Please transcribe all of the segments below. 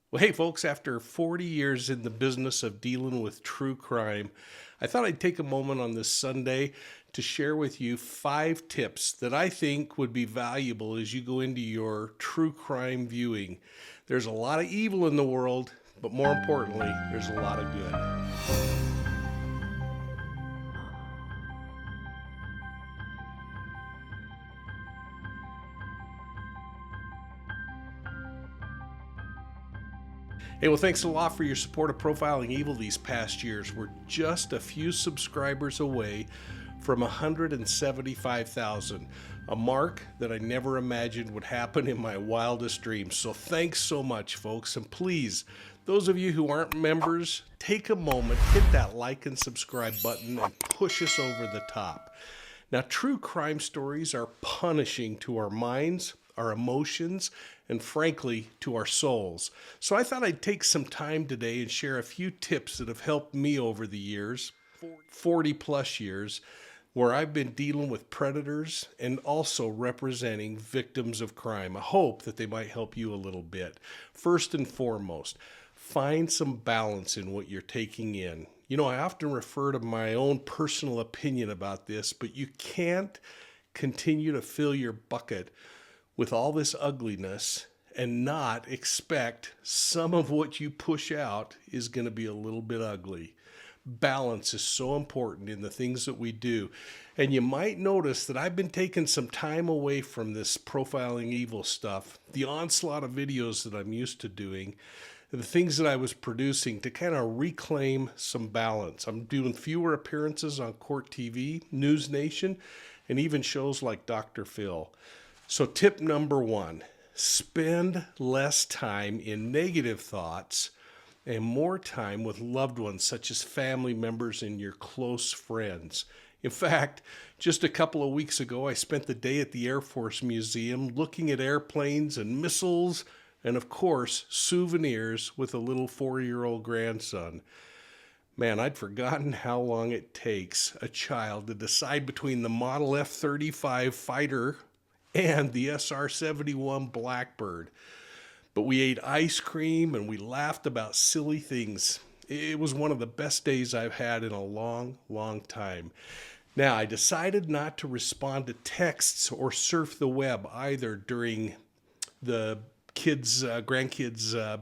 Well, hey, folks, after 40 years in the business of dealing with true crime, I thought I'd take a moment on this Sunday to share with you 5 tips that I think would be valuable as you go into your true crime viewing. There's a lot of evil in the world, but more importantly, there's a lot of good. Hey, well, thanks a lot for your support of Profiling Evil these past years. We're just a few subscribers away from 175,000, a mark that I never imagined would happen in my wildest dreams. So thanks so much, folks. And please, those of you who aren't members, take a moment, hit that like and subscribe button, and push us over the top. Now, true crime stories are punishing to our minds, our emotions, and frankly, to our souls. So I thought I'd take some time today and share a few tips that have helped me over the years, 40 plus years, where I've been dealing with predators and also representing victims of crime. I hope that they might help you a little bit. First and foremost, find some balance in what you're taking in. You know, I often refer to my own personal opinion about this, but you can't continue to fill your bucket with all this ugliness and not expect some of what you push out is going to be a little bit ugly. Balance is so important in the things that we do. And you might notice that I've been taking some time away from this profiling evil stuff, the onslaught of videos that I'm used to doing, the things that I was producing to kind of reclaim some balance. I'm doing fewer appearances on Court TV, News Nation, and even shows like Dr. Phil. So tip number 1, spend less time in negative thoughts and more time with loved ones such as family members and your close friends. In fact, just a couple of weeks ago, I spent the day at the Air Force Museum looking at airplanes and missiles and, of course, souvenirs with a little 4-year-old grandson. Man, I'd forgotten how long it takes a child to decide between the Model F-35 fighter and the SR-71 Blackbird. But we ate ice cream and we laughed about silly things. It was one of the best days I've had in a long, long time. Now, I decided not to respond to texts or surf the web either during the grandkids'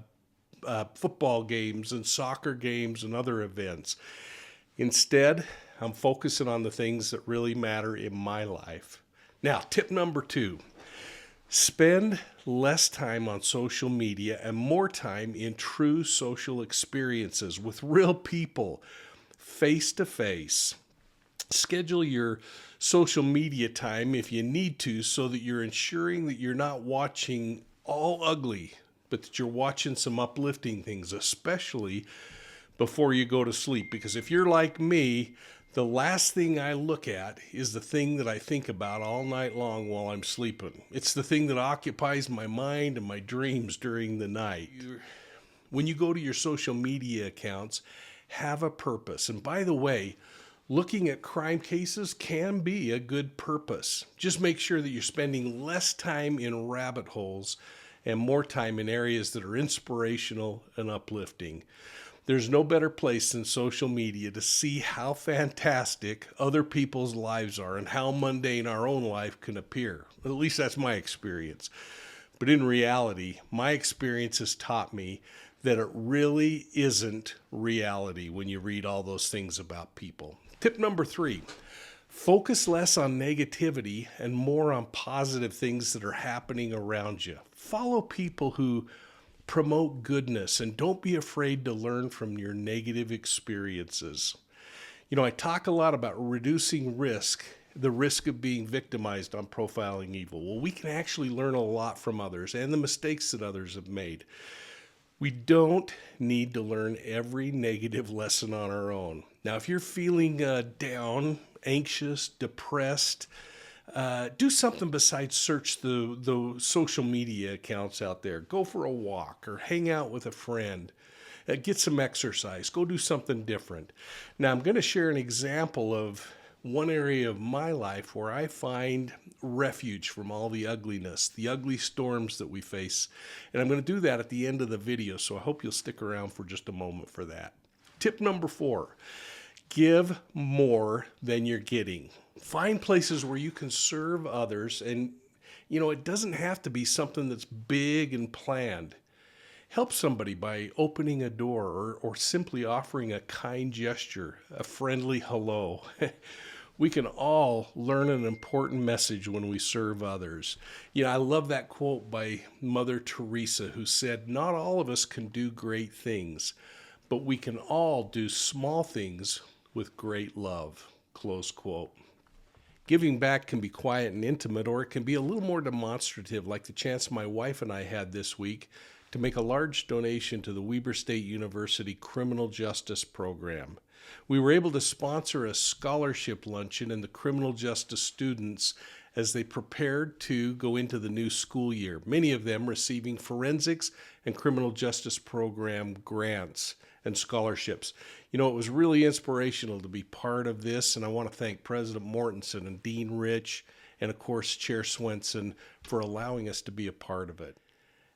football games and soccer games and other events. Instead, I'm focusing on the things that really matter in my life. Now, tip number 2, spend less time on social media and more time in true social experiences with real people, face to face. Schedule your social media time if you need to so that you're ensuring that you're not watching all ugly, but that you're watching some uplifting things, especially before you go to sleep. Because if you're like me, the last thing I look at is the thing that I think about all night long while I'm sleeping. It's the thing that occupies my mind and my dreams during the night. When you go to your social media accounts, have a purpose. And by the way, looking at crime cases can be a good purpose. Just make sure that you're spending less time in rabbit holes and more time in areas that are inspirational and uplifting. There's no better place than social media to see how fantastic other people's lives are and how mundane our own life can appear. At least that's my experience. But in reality, my experience has taught me that it really isn't reality when you read all those things about people. Tip number 3, focus less on negativity and more on positive things that are happening around you. Follow people who promote goodness and don't be afraid to learn from your negative experiences. You know, I talk a lot about reducing the risk of being victimized on profiling evil. Well, we can actually learn a lot from others and the mistakes that others have made. We don't need to learn every negative lesson on our own. Now, if you're feeling down, anxious, depressed, do something besides search the social media accounts out there. Go for a walk or hang out with a friend. Get some exercise. Go do something different. Now, I'm going to share an example of one area of my life where I find refuge from all the ugliness, the ugly storms that we face. And I'm going to do that at the end of the video, so I hope you'll stick around for just a moment for that. Tip number 4, give more than you're getting. Find places where you can serve others, and it doesn't have to be something that's big and planned. Help somebody by opening a door or simply offering a kind gesture, a friendly hello. We can all learn an important message when we serve others. I love that quote by Mother Teresa, who said, "Not all of us can do great things, but we can all do small things with great love." Close quote. Giving back can be quiet and intimate, or it can be a little more demonstrative, like the chance my wife and I had this week to make a large donation to the Weber State University Criminal Justice Program. We were able to sponsor a scholarship luncheon in the criminal justice students as they prepared to go into the new school year, many of them receiving forensics and criminal justice program grants and scholarships. It was really inspirational to be part of this, and I want to thank President Mortensen and Dean Rich and, of course, Chair Swenson for allowing us to be a part of it.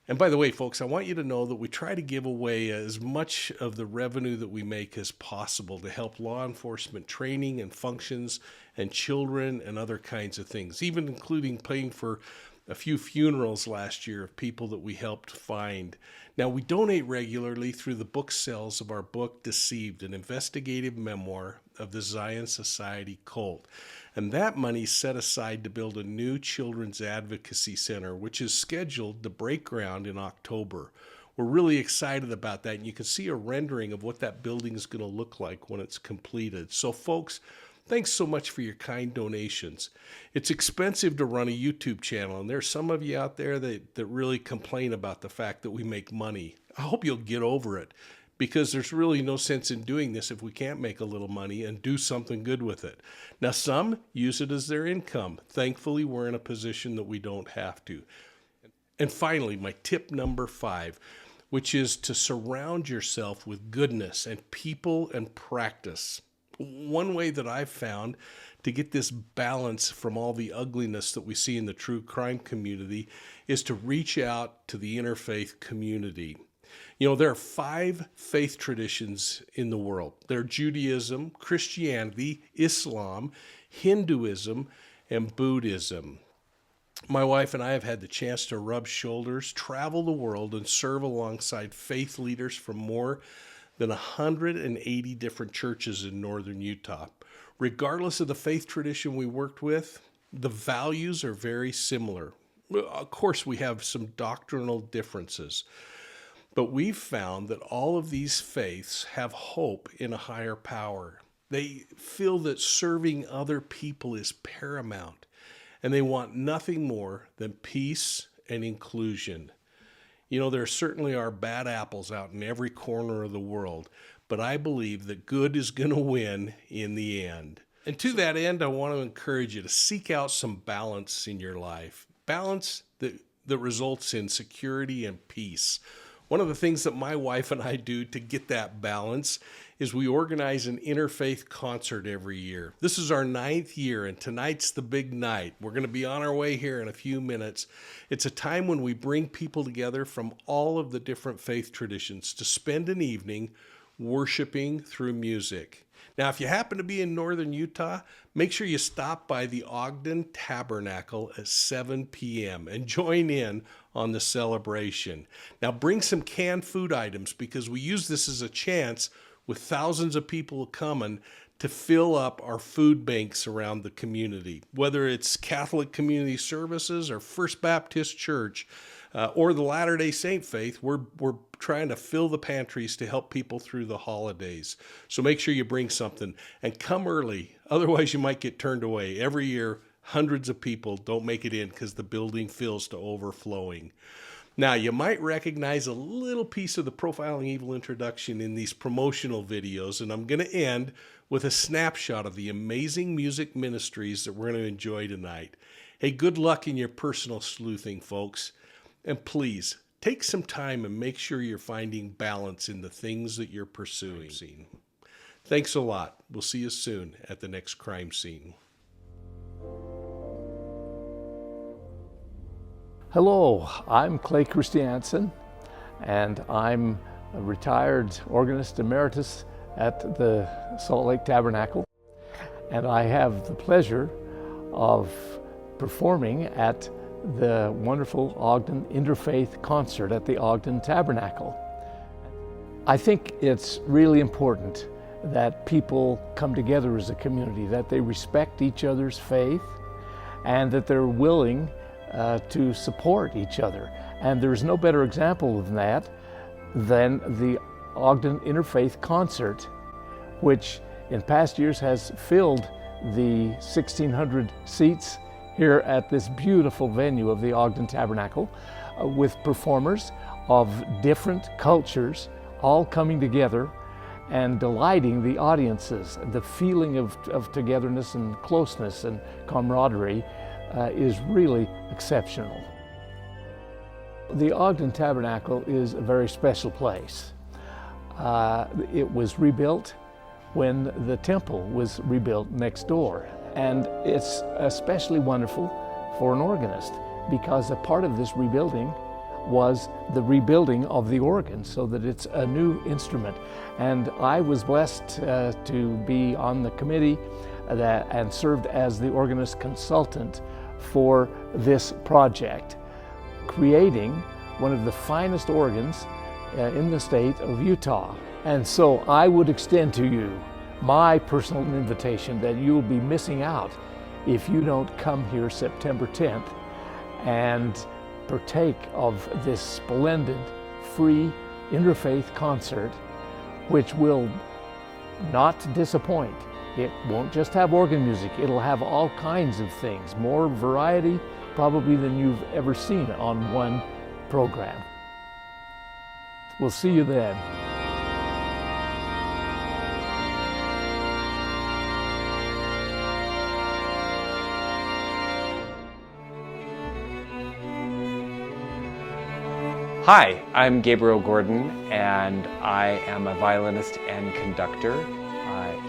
And by the way, folks, I want you to know that we try to give away as much of the revenue that we make as possible to help law enforcement training and functions and children and other kinds of things, even including paying for a few funerals last year of people that we helped find. Now, we donate regularly through the book sales of our book, Deceived, an investigative memoir of the Zion Society cult. And that money is set aside to build a new children's advocacy center, which is scheduled to break ground in October. We're really excited about that, and you can see a rendering of what that building is going to look like when it's completed. So, folks, thanks so much for your kind donations. It's expensive to run a YouTube channel, and there's some of you out there that really complain about the fact that we make money. I hope you'll get over it, because there's really no sense in doing this if we can't make a little money and do something good with it. Now, some use it as their income. Thankfully, we're in a position that we don't have to. And finally, my tip number 5, which is to surround yourself with goodness and people and practice. One way that I've found to get this balance from all the ugliness that we see in the true crime community is to reach out to the interfaith community. There are 5 faith traditions in the world. They're Judaism, Christianity, Islam, Hinduism, and Buddhism. My wife and I have had the chance to rub shoulders, travel the world, and serve alongside faith leaders from more than 180 different churches in northern Utah. Regardless of the faith tradition we worked with, the values are very similar. Of course, we have some doctrinal differences, but we've found that all of these faiths have hope in a higher power. They feel that serving other people is paramount, and they want nothing more than peace and inclusion. There certainly are bad apples out in every corner of the world, but I believe that good is going to win in the end. And to that end, I want to encourage you to seek out some balance in your life. Balance that results in security and peace. One of the things that my wife and I do to get that balance is we organize an interfaith concert every year. This is our 9th year, and tonight's the big night. We're going to be on our way here in a few minutes. It's a time when we bring people together from all of the different faith traditions to spend an evening worshiping through music. Now, if you happen to be in northern Utah, make sure you stop by the Ogden Tabernacle at 7 p.m. and join in on the celebration. Now, bring some canned food items, because we use this as a chance, with thousands of people coming, to fill up our food banks around the community. Whether it's Catholic Community Services or First Baptist Church or the Latter-day Saint faith, we're trying to fill the pantries to help people through the holidays. So make sure you bring something and come early. Otherwise, you might get turned away. Every year, hundreds of people don't make it in because the building fills to overflowing. Now, you might recognize a little piece of the Profiling Evil introduction in these promotional videos, and I'm going to end with a snapshot of the amazing music ministries that we're going to enjoy tonight. Hey, good luck in your personal sleuthing, folks. And please, take some time and make sure you're finding balance in the things that you're pursuing. Thanks a lot. We'll see you soon at the next crime scene. Hello, I'm Clay Christianson, and I'm a retired organist emeritus at the Salt Lake Tabernacle, and I have the pleasure of performing at the wonderful Ogden Interfaith concert at the Ogden Tabernacle. I think it's really important that people come together as a community, that they respect each other's faith, and that they're willing to support each other. And there's no better example of that than the Ogden Interfaith concert, which in past years has filled the 1,600 seats here at this beautiful venue of the Ogden Tabernacle with performers of different cultures all coming together and delighting the audiences. The feeling of togetherness and closeness and camaraderie is really exceptional. The Ogden Tabernacle is a very special place. It was rebuilt when the temple was rebuilt next door. And it's especially wonderful for an organist because a part of this rebuilding was the rebuilding of the organ so that it's a new instrument. And I was blessed to be on the committee and served as the organist consultant for this project, creating one of the finest organs in the state of Utah. And so I would extend to you my personal invitation that you'll be missing out if you don't come here September 10th and partake of this splendid free interfaith concert, which will not disappoint. It won't just have organ music, it'll have all kinds of things, more variety probably than you've ever seen on one program. We'll see you then. Hi, I'm Gabriel Gordon, and I am a violinist and conductor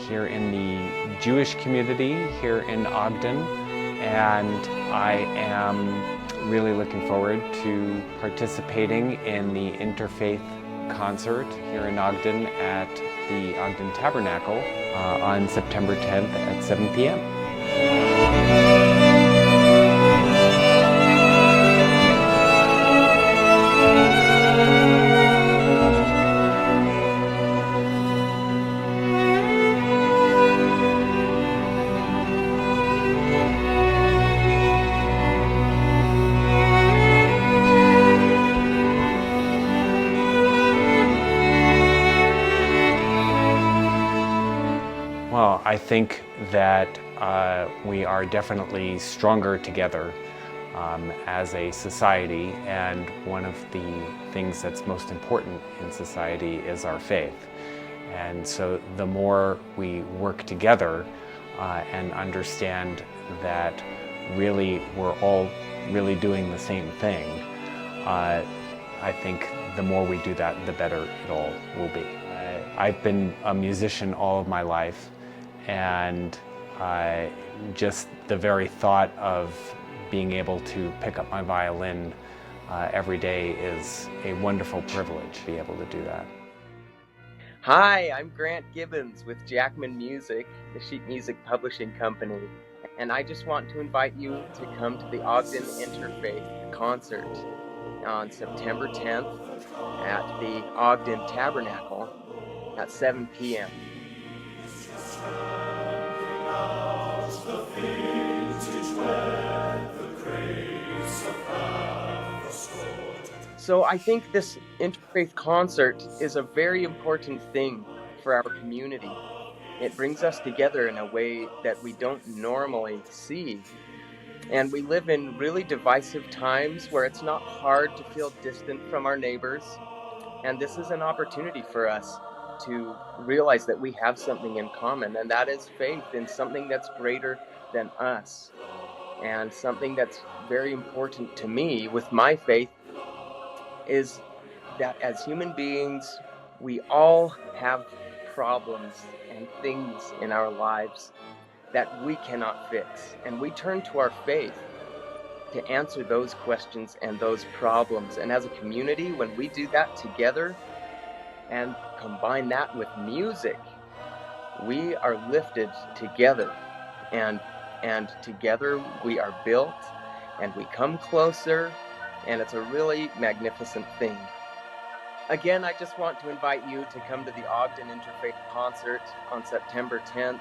here in the Jewish community here in Ogden, and I am really looking forward to participating in the interfaith concert here in Ogden at the Ogden Tabernacle on September 10th at 7 p.m. Well, I think that we are definitely stronger together as a society, and one of the things that's most important in society is our faith. And so the more we work together and understand that really we're all really doing the same thing, I think the more we do that, the better it all will be. I've been a musician all of my life, and just the very thought of being able to pick up my violin every day is a wonderful privilege to be able to do that. Hi, I'm Grant Gibbons with Jackman Music, the sheet music publishing company, and I just want to invite you to come to the Ogden Interfaith concert on September 10th at the Ogden Tabernacle at 7 p.m. So I think this interfaith concert is a very important thing for our community. It brings us together in a way that we don't normally see. And we live in really divisive times where it's not hard to feel distant from our neighbors. And this is an opportunity for us to realize that we have something in common, and that is faith in something that's greater than us. And something that's very important to me with my faith is that as human beings, we all have problems and things in our lives that we cannot fix. And we turn to our faith to answer those questions and those problems. And as a community, when we do that together and combine that with music, we are lifted together. And together we are built and we come closer, and it's a really magnificent thing. Again, I just want to invite you to come to the Ogden Interfaith Concert on September 10th.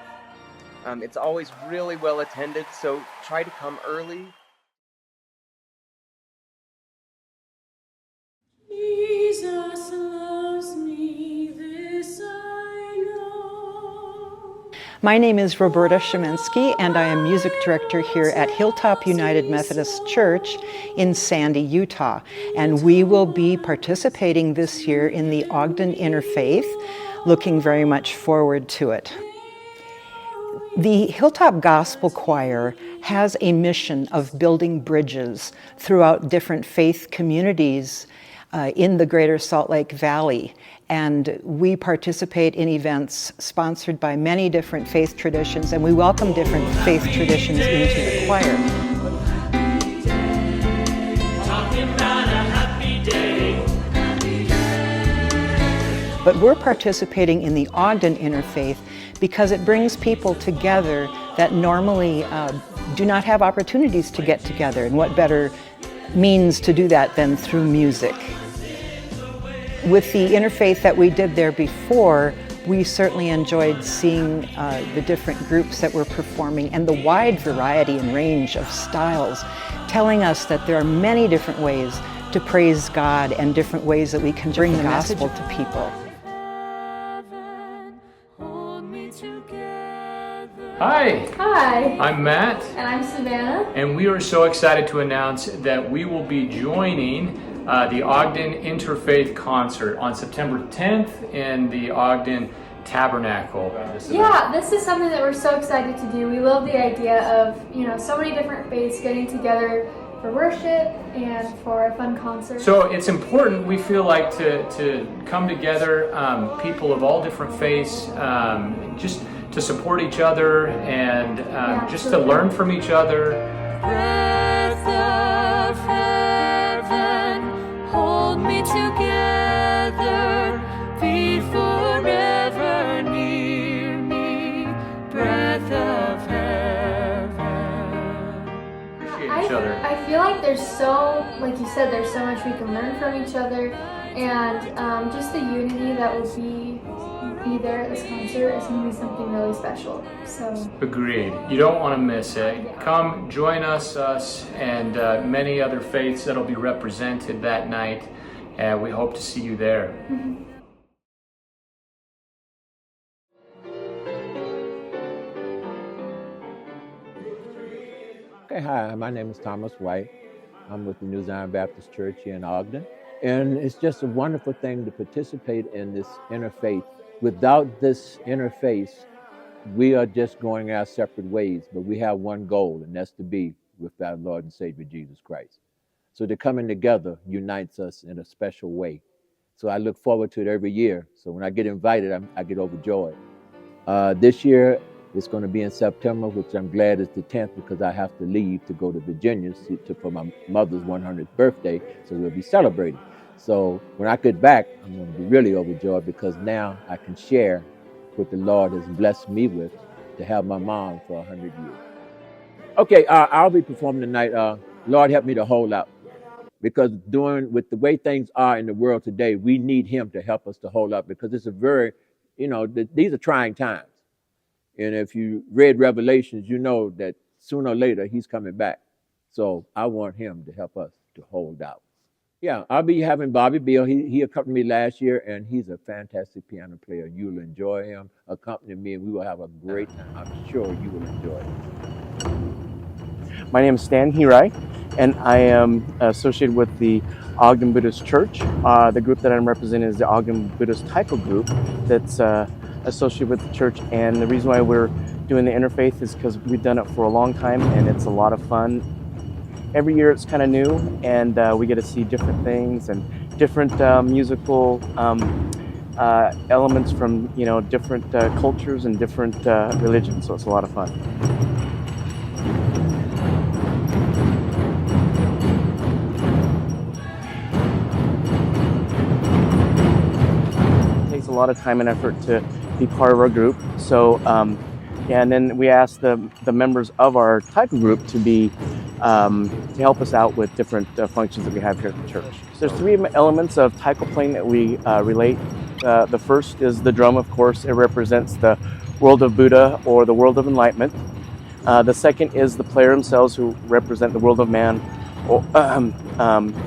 It's always really well attended, so try to come early. Jesus loves me, this I know. My name is Roberta Shaminski, and I am music director here at Hilltop United Methodist Church in Sandy, Utah. And we will be participating this year in the Ogden Interfaith, looking very much forward to it. The Hilltop Gospel Choir has a mission of building bridges throughout different faith communities in the greater Salt Lake Valley. And we participate in events sponsored by many different faith traditions, and we welcome different faith traditions into the choir. But we're participating in the Ogden Interfaith because it brings people together that normally do not have opportunities to get together. And what better means to do that than through music? With the interfaith that we did there before, we certainly enjoyed seeing the different groups that were performing and the wide variety and range of styles, telling us that there are many different ways to praise God and different ways that we can bring the gospel to people. Hi. Hi. I'm Matt. And I'm Savannah. And we are so excited to announce that we will be joining the Ogden Interfaith Concert on September 10th in the Ogden Tabernacle. Yeah, this is something that we're so excited to do. We love the idea of, so many different faiths getting together for worship and for a fun concert. So it's important, we feel like, to come together, people of all different faiths, just to support each other and just to learn from each other. Breath of heaven, hold me together, be forever near me. Breath of heaven. Appreciate each other. I feel like there's like you said, there's so much we can learn from each other, and just the unity that will be there at this concert is going to be something really special. So Agreed. You don't want to miss it. Come join us and many other faiths that'll be represented that night, and we hope to see you there. Mm-hmm. Okay, hi, my name is Thomas White. I'm with the New Zion Baptist Church here in Ogden. And it's just a wonderful thing to participate in this interfaith. Without this interface, we are just going our separate ways, but we have one goal, and that's to be with our Lord and Savior Jesus Christ. So the coming together unites us in a special way. So I look forward to it every year. So when I get invited, I get overjoyed. This year, it's going to be in September, which I'm glad is the 10th because I have to leave to go to Virginia for my mother's 100th birthday, so we'll be celebrating. So when I get back, I'm going to be really overjoyed because now I can share what the Lord has blessed me with to have my mom for 100 years. Okay, I'll be performing tonight. Lord, help me to hold out. Because with the way things are in the world today, we need him to help us to hold up because it's a very, these are trying times. And if you read Revelations, you know that sooner or later he's coming back. So I want him to help us to hold out. Yeah, I'll be having Bobby Bill. He accompanied me last year, and he's a fantastic piano player. You'll enjoy him accompanying me, and we will have a great time. I'm sure you will enjoy it. My name is Stan Hirai, and I am associated with the Ogden Buddhist Church. The group that I'm representing is the Ogden Buddhist Taiko group that's associated with the church. And the reason why we're doing the interfaith is because we've done it for a long time, and it's a lot of fun. Every year it's kind of new, and we get to see different things and different musical elements from different cultures and different religions. So it's a lot of fun. It takes a lot of time and effort to be part of our group. So yeah, and then we ask the members of our taiko group to be to help us out with different functions that we have here at the church. So there's three elements of taiko playing that we relate. The first is the drum, of course. It represents the world of Buddha or the world of enlightenment. The second is the player themselves, who represent the world of man.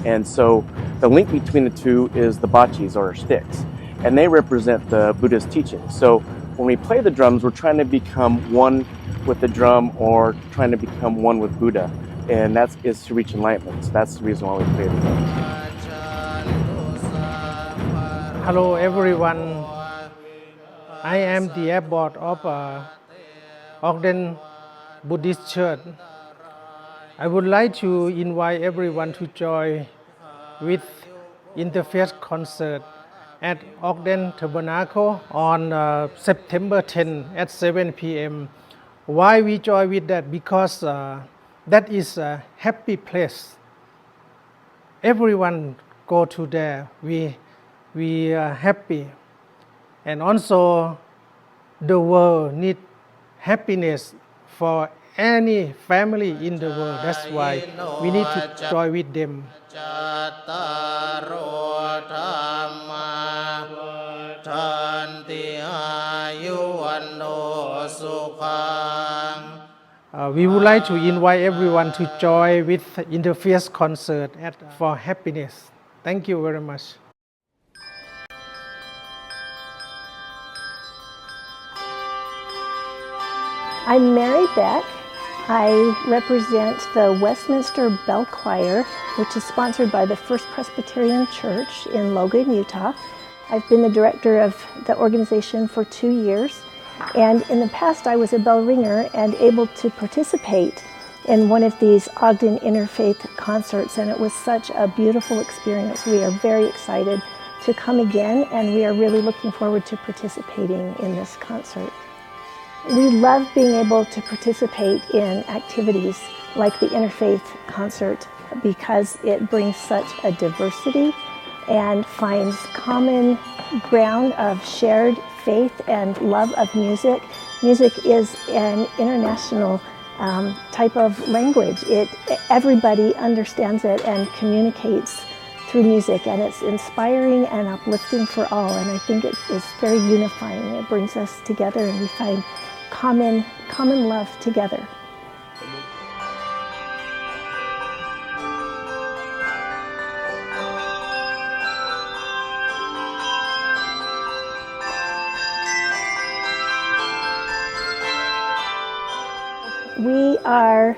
And so the link between the two is the bachis, or sticks, and they represent the Buddhist teachings. So when we play the drums, we're trying to become one with the drum, or trying to become one with Buddha, and that is to reach enlightenment. So that's the reason why we play the drums. Hello everyone, I am the abbot of Ogden Buddhist Church. I would like to invite everyone to join with interfaith concert at Ogden Tabernacle on September 10 at 7 p.m. Why we join with that? Because that is a happy place. Everyone go to there. We are happy, and also the world need happiness for any family in the world. That's why we need to join with them. We would like to invite everyone to join with interfaith concert for happiness. Thank you very much. I'm Mary Beck. I represent the Westminster Bell Choir, which is sponsored by the First Presbyterian Church in Logan, Utah. I've been the director of the organization for 2 years, and in the past I was a bell ringer and able to participate in one of these Ogden Interfaith concerts, and it was such a beautiful experience. We are very excited to come again, and we are really looking forward to participating in this concert. We love being able to participate in activities like the Interfaith concert because it brings such a diversity and finds common ground of shared faith and love of music. Music is an international type of language. Everybody understands it and communicates through music, and it's inspiring and uplifting for all, and I think it is very unifying. It brings us together and we find common love together. We are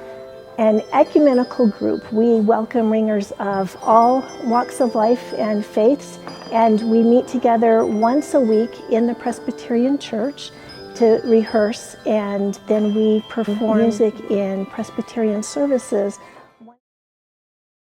an ecumenical group. We welcome ringers of all walks of life and faiths, and we meet together once a week in the Presbyterian Church to rehearse, and then we perform music in Presbyterian services